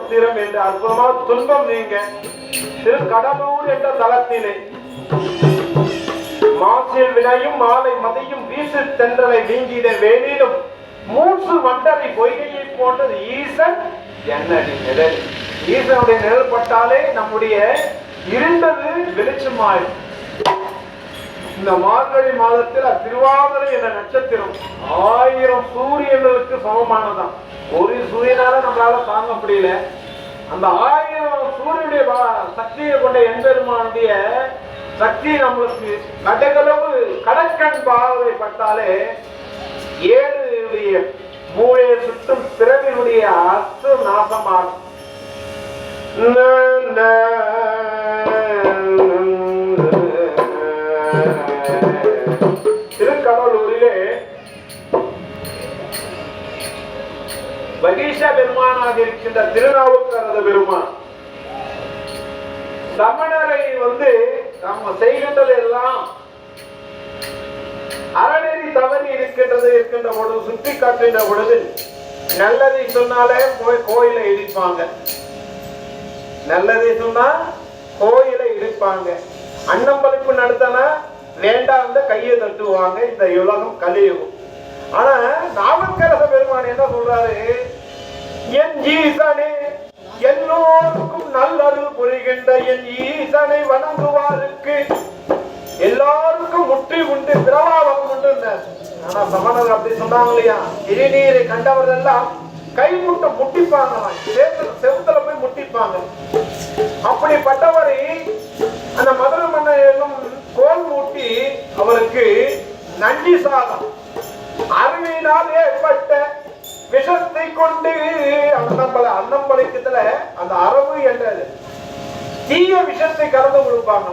சமுத்திரம் என்ற அற்புதமான துன்பம் நீங்க திருக்கடலூர் என்ற தலத்திலே மாசில் வினையும் மாலை மதியும் வீசு தென்றலை வீங்கிட வேலிலும் மூன்று வண்டரை பொய்கையை போன்றது ஈசன் என்னடி நிழல். ஈசனுடைய நிழல் பட்டாலே நம்முடைய இருண்டது வெளிச்சமாயும். இந்த மார்கழி மாதத்தில் திருவாதிரை என்ற நட்சத்திரம் 1000 சூரியன்களுக்கு சமமானதான். ஒரு சூரியனால நம்மளால தாங்க முடியல. அந்த 1000 சூரியனுடைய சக்தியை கொண்ட எம்பெருமானுடைய சக்தி நம்மளுக்கு கடகளவு கடற்கண் பார்வை பட்டாலே 7 மூளையை சுற்றும் பிறவினுடைய அஸ்து நாசமாகும். திருக்கடலூரிலே வகீஷ பெருமானாக இருக்கின்ற திருநாவுக்கரசு பெருமான் சமணரை நம்ம செய்கின்றது எல்லாம் அறநெறி தவறி இருக்கின்ற பொழுது சுற்றி காட்டுகின்ற பொழுது நல்லதை சொன்னாலே போய் கோயிலை இடிப்பாங்க. நல்லதை சொன்னா கோயிலை இடிப்பாங்க. அன்னம்பளிப்பு நடத்தினா வேண்டாம் கையை தட்டுவாங்க. இந்த உலகம் கலியுகம். ஆனா நாவுக்கரசு பெருமான் என்ன சொல்றாரு? என் ஈசனே எல்லோருக்கும் நல்லருள் புரிகின்ற என் ஈசனை வணங்குவாருக்கு எல்லாருக்கும் முற்றி உண்டு பிரபாவம் உண்டு. ஆனா சமணர் அப்படி சொன்னாங்க இல்லையா? திருநீரை கண்டவர்கள் எல்லாம் கை முட்டிப்பாங்க, செவுத்துல போய் முட்டிப்பாங்க. அப்படிப்பட்டவரை அந்த மதுரை மன்னனும் கோல் மூட்டி அவருக்கு நன்றி சாதம் அருவினால் ஏற்பட்ட விஷத்தை கொண்டு அன்னம்பளைக்கத்துல அந்த அரவு என்ற தீய விஷத்தை கலந்து கொடுப்பாங்க.